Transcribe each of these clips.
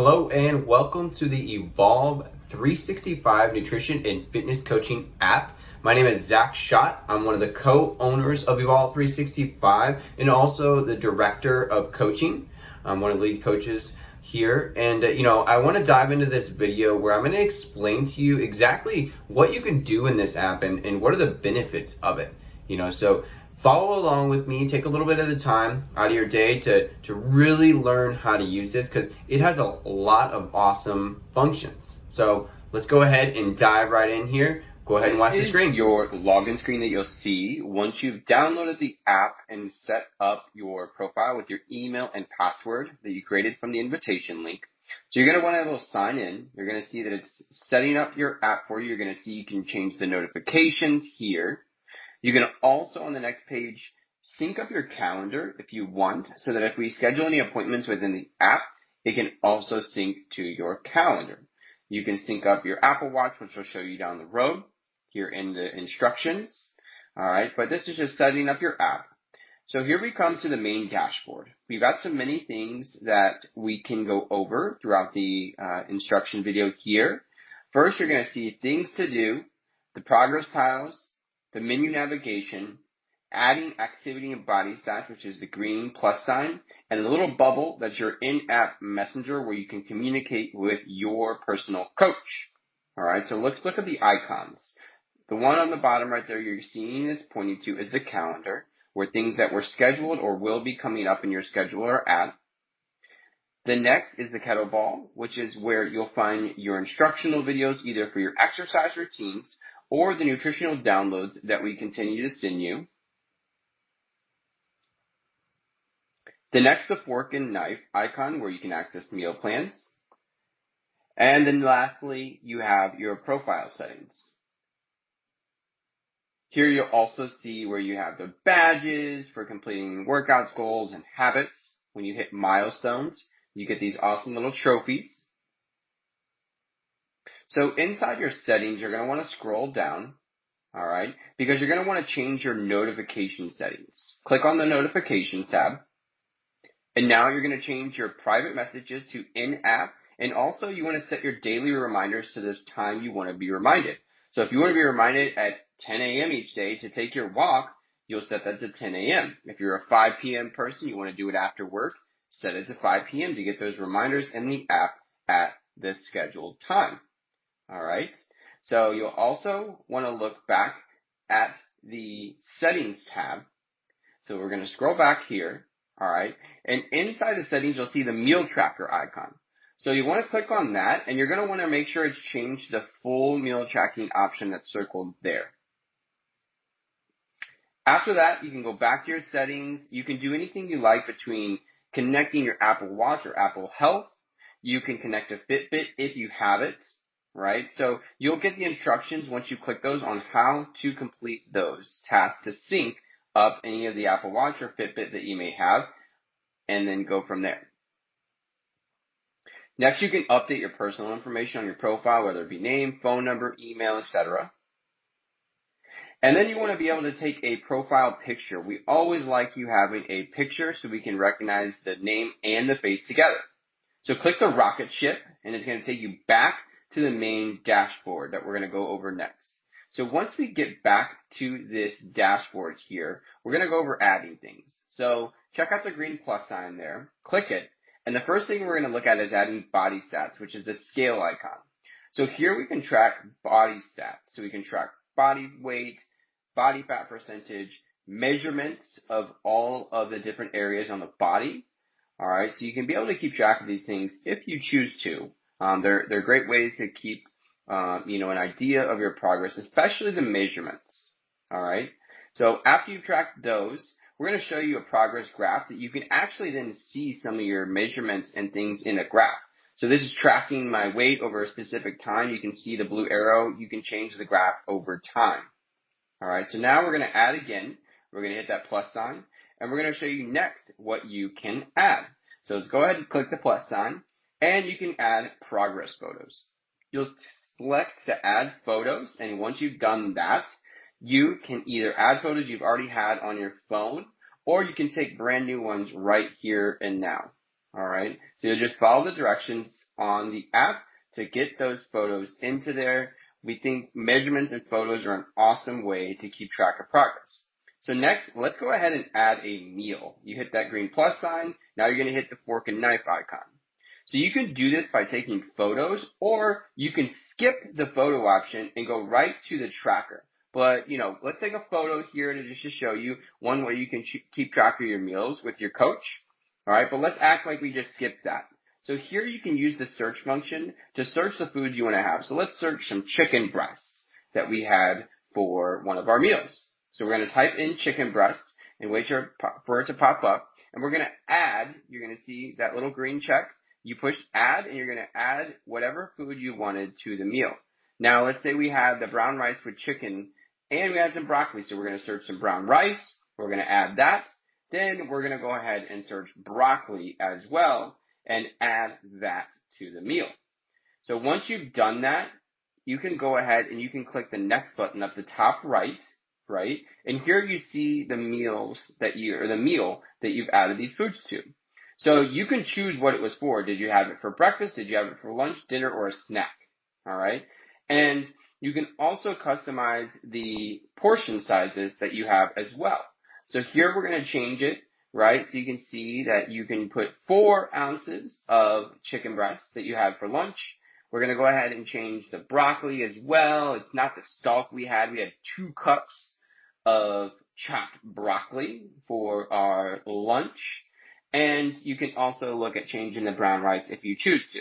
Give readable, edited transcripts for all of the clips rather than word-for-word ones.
Hello and welcome to the Evolve 365 Nutrition and Fitness Coaching app. My name is Zach Schott. I'm one of the co-owners of Evolve 365 and also the director of coaching. I'm one of the lead coaches here. And, I want to dive into this video where I'm going to explain to you exactly what you can do in this app and what are the benefits of it. So follow along with me, take a little bit of the time out of your day to really learn how to use this because it has a lot of awesome functions. So let's go ahead and dive right in here. Go ahead and watch the screen. Your login screen that you'll see once you've downloaded the app and set up your profile with your email and password that you created from the invitation link. So you're going to want to be able to sign in. You're going to see that it's setting up your app for you. You're going to see you can change the notifications here. You can also, on the next page, sync up your calendar if you want, so that if we schedule any appointments within the app, it can also sync to your calendar. You can sync up your Apple Watch, which will show you down the road here in the instructions. All right, but this is just setting up your app. So here we come to the main dashboard. We've got so many things that we can go over throughout the instruction video here. First, you're going to see things to do, the progress tiles, the menu navigation, adding activity and body stats, which is the green plus sign, and a little bubble that's your in-app messenger where you can communicate with your personal coach. All right, so let's look at the icons. The one on the bottom right there you're seeing is pointing to is the calendar, where things that were scheduled or will be coming up in your schedule are at. The next is the kettlebell, which is where you'll find your instructional videos either for your exercise routines or the nutritional downloads that we continue to send you. The next, the fork and knife icon where you can access meal plans. And then lastly, you have your profile settings. Here you'll also see where you have the badges for completing workouts, goals, and habits. When you hit milestones, you get these awesome little trophies. So inside your settings, you're going to want to scroll down, all right, because you're going to want to change your notification settings. Click on the notifications tab, and now you're going to change your private messages to in-app, and also you want to set your daily reminders to this time you want to be reminded. So if you want to be reminded at 10 a.m. each day to take your walk, you'll set that to 10 a.m. If you're a 5 p.m. person, you want to do it after work, set it to 5 p.m. to get those reminders in the app at this scheduled time. All right, so you'll also want to look back at the settings tab. So we're going to scroll back here, all right, and inside the settings, you'll see the meal tracker icon. So you want to click on that, and you're going to want to make sure it's changed to the full meal tracking option that's circled there. After that, you can go back to your settings. You can do anything you like between connecting your Apple Watch or Apple Health. You can connect a Fitbit if you have it. Right? So you'll get the instructions once you click those on how to complete those tasks to sync up any of the Apple Watch or Fitbit that you may have, and then go from there. Next, you can update your personal information on your profile, whether it be name, phone number, email, etc. And then you want to be able to take a profile picture. We always like you having a picture so we can recognize the name and the face together. So click the rocket ship, and it's going to take you back to the main dashboard that we're going to go over next. So once we get back to this dashboard here, we're going to go over adding things. So check out the green plus sign there, click it, and the first thing we're going to look at is adding body stats, which is the scale icon. So here we can track body stats. So we can track body weight, body fat percentage, measurements of all of the different areas on the body. All right, so you can be able to keep track of these things if you choose to. They're great ways to keep, an idea of your progress, especially the measurements. All right. So after you've tracked those, we're going to show you a progress graph that you can actually then see some of your measurements and things in a graph. So this is tracking my weight over a specific time. You can see the blue arrow. You can change the graph over time. All right. So now we're going to add again. We're going to hit that plus sign, and we're going to show you next what you can add. So let's go ahead and click the plus sign. And you can add progress photos. You'll select to add photos, and once you've done that, you can either add photos you've already had on your phone, or you can take brand new ones right here and now. All right. So you'll just follow the directions on the app to get those photos into there. We think measurements and photos are an awesome way to keep track of progress. So next, let's go ahead and add a meal. You hit that green plus sign. Now you're going to hit the fork and knife icon. So you can do this by taking photos, or you can skip the photo option and go right to the tracker. But, let's take a photo here to just to show you one way you can keep track of your meals with your coach. All right, but let's act like we just skipped that. So here you can use the search function to search the foods you want to have. So let's search some chicken breasts that we had for one of our meals. So we're going to type in chicken breast and wait for it to pop up. And we're going to add, you're going to see that little green check. You push add and you're going to add whatever food you wanted to the meal. Now let's say we have the brown rice with chicken and we had some broccoli. So we're going to search some brown rice. We're going to add that. Then we're going to go ahead and search broccoli as well and add that to the meal. So once you've done that, you can go ahead and you can click the next button up the top right? And here you see the meal that you've added these foods to. So you can choose what it was for. Did you have it for breakfast? Did you have it for lunch, dinner, or a snack? All right. And you can also customize the portion sizes that you have as well. So here we're going to change it, right? So you can see that you can put 4 ounces of chicken breast that you have for lunch. We're going to go ahead and change the broccoli as well. It's not the stalk we had. We had 2 cups of chopped broccoli for our lunch. And you can also look at changing the brown rice if you choose to.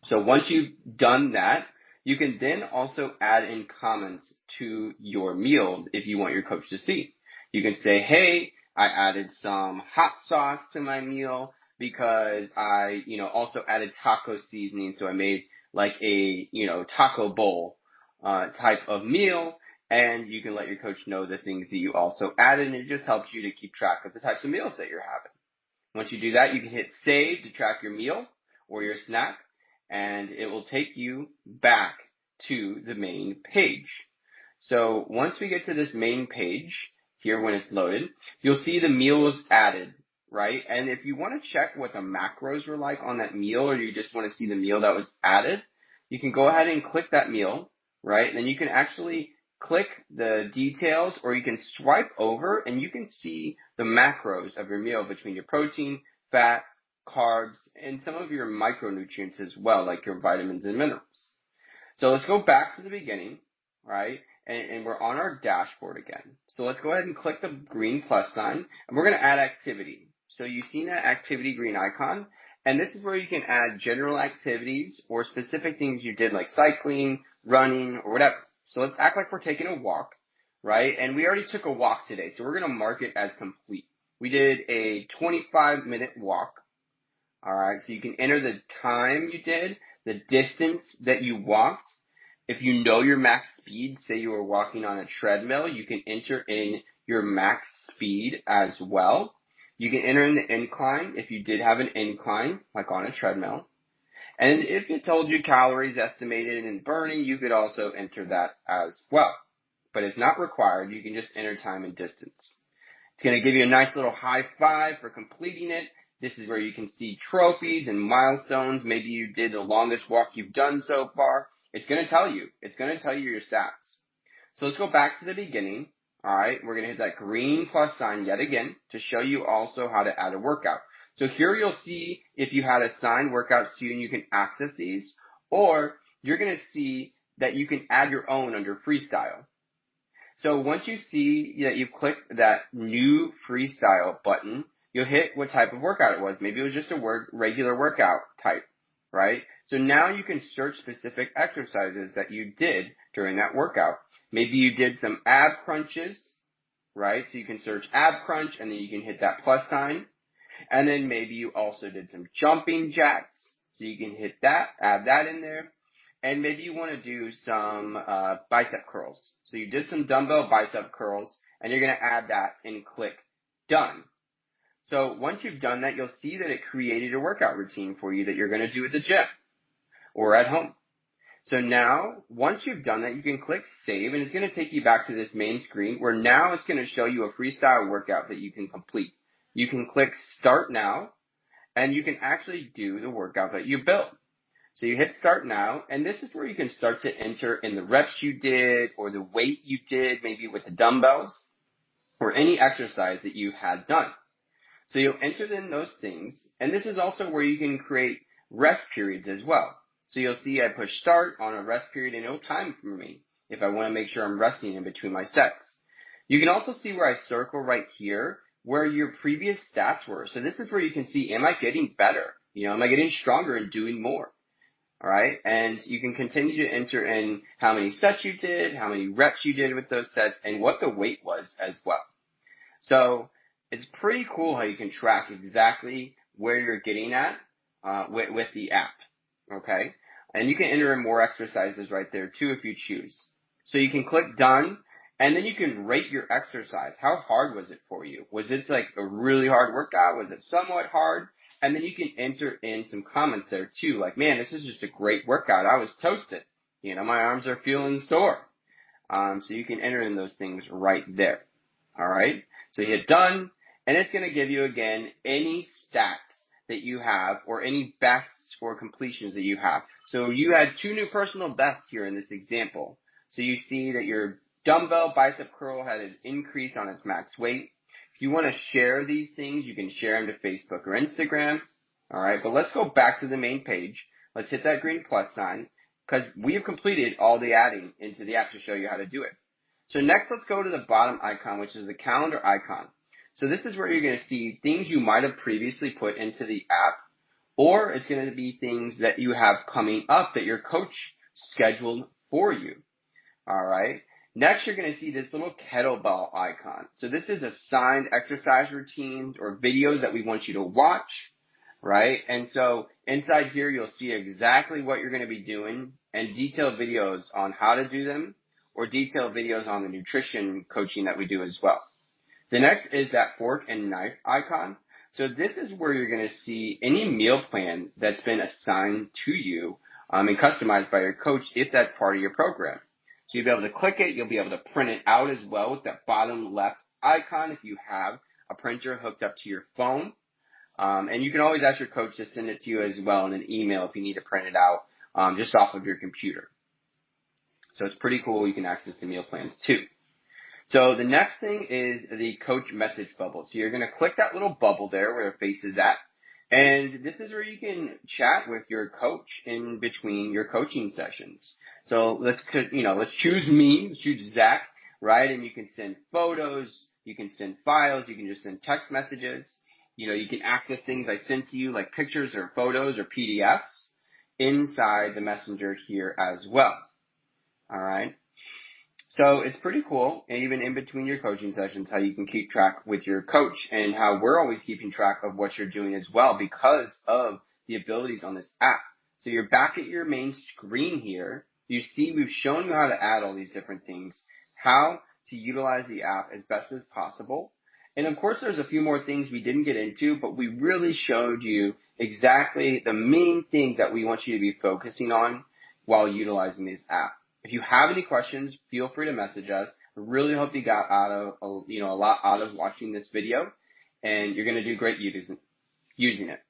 So once you've done that, you can then also add in comments to your meal if you want your coach to see. You can say, hey, I added some hot sauce to my meal because I, also added taco seasoning. So I made like a, taco bowl type of meal. And you can let your coach know the things that you also added. And it just helps you to keep track of the types of meals that you're having. Once you do that, you can hit save to track your meal or your snack, and it will take you back to the main page. So once we get to this main page here when it's loaded, you'll see the meals added, right? And if you want to check what the macros were like on that meal, or you just want to see the meal that was added, you can go ahead and click that meal, right? And then you can actually click the details, or you can swipe over and you can see the macros of your meal between your protein, fat, carbs, and some of your micronutrients as well, like your vitamins and minerals. So let's go back to the beginning, right? And we're on our dashboard again. So let's go ahead and click the green plus sign, and we're going to add activity. So you've seen that activity green icon, and this is where you can add general activities or specific things you did like cycling, running, or whatever. So let's act like we're taking a walk, right? And we already took a walk today, so we're going to mark it as complete. We did a 25-minute walk, all right? So you can enter the time you did, the distance that you walked. If you know your max speed, say you were walking on a treadmill, you can enter in your max speed as well. You can enter in the incline if you did have an incline, like on a treadmill. And if it told you calories estimated and burning, you could also enter that as well. But it's not required. You can just enter time and distance. It's going to give you a nice little high five for completing it. This is where you can see trophies and milestones. Maybe you did the longest walk you've done so far. It's going to tell you. It's going to tell you your stats. So let's go back to the beginning. All right, we're going to hit that green plus sign yet again to show you also how to add a workout. So here you'll see if you had assigned workouts to you and you can access these, or you're going to see that you can add your own under freestyle. So once you see that you click that new freestyle button, you'll hit what type of workout it was. Maybe it was just a regular workout type, right? So now you can search specific exercises that you did during that workout. Maybe you did some ab crunches, right? So you can search ab crunch and then you can hit that plus sign. And then maybe you also did some jumping jacks. So you can hit that, add that in there. And maybe you want to do some bicep curls. So you did some dumbbell bicep curls and you're going to add that and click done. So once you've done that, you'll see that it created a workout routine for you that you're going to do at the gym or at home. So now, once you've done that, you can click save and it's going to take you back to this main screen where now it's going to show you a freestyle workout that you can complete. You can click start now and you can actually do the workout that you built. So you hit start now, and this is where you can start to enter in the reps you did or the weight you did, maybe with the dumbbells or any exercise that you had done. So you'll enter in those things, and this is also where you can create rest periods as well. So you'll see I push start on a rest period, and it'll time for me if I want to make sure I'm resting in between my sets. You can also see where I circle right here where your previous stats were. So this is where you can see, am I getting better? Am I getting stronger and doing more? All right, and you can continue to enter in how many sets you did, how many reps you did with those sets, and what the weight was as well. So it's pretty cool how you can track exactly where you're getting at with the app, okay? And you can enter in more exercises right there too if you choose. So you can click done, and then you can rate your exercise. How hard was it for you? Was this like a really hard workout? Was it somewhat hard? And then you can enter in some comments there too, like, man, this is just a great workout. I was toasted. My arms are feeling sore. So you can enter in those things right there. All right. So you hit done, and it's going to give you again any stats that you have or any bests for completions that you have. So you had 2 new personal bests here in this example. So you see that your dumbbell bicep curl had an increase on its max weight. If you want to share these things, you can share them to Facebook or Instagram. All right, but let's go back to the main page. Let's hit that green plus sign because we have completed all the adding into the app to show you how to do it. So next, let's go to the bottom icon, which is the calendar icon. So this is where you're going to see things you might have previously put into the app, or it's going to be things that you have coming up that your coach scheduled for you. All right. Next, you're going to see this little kettlebell icon. So this is assigned exercise routines or videos that we want you to watch, right? And so inside here, you'll see exactly what you're going to be doing and detailed videos on how to do them or detailed videos on the nutrition coaching that we do as well. The next is that fork and knife icon. So this is where you're going to see any meal plan that's been assigned to you and customized by your coach if that's part of your program. So you'll be able to click it. You'll be able to print it out as well with that bottom left icon if you have a printer hooked up to your phone. And you can always ask your coach to send it to you as well in an email if you need to print it out just off of your computer. So it's pretty cool. You can access the meal plans too. So the next thing is the coach message bubble. So you're going to click that little bubble there where your face is at. And this is where you can chat with your coach in between your coaching sessions. So let's choose me, let's choose Zach, right? And you can send photos, you can send files, you can just send text messages. You can access things I send to you like pictures or photos or PDFs inside the messenger here as well. All right. So it's pretty cool, and even in between your coaching sessions, how you can keep track with your coach and how we're always keeping track of what you're doing as well because of the abilities on this app. So you're back at your main screen here. You see we've shown you how to add all these different things, how to utilize the app as best as possible. And of course, there's a few more things we didn't get into, but we really showed you exactly the main things that we want you to be focusing on while utilizing this app. If you have any questions, feel free to message us. I really hope you got a lot out of watching this video, and you're going to do great using it.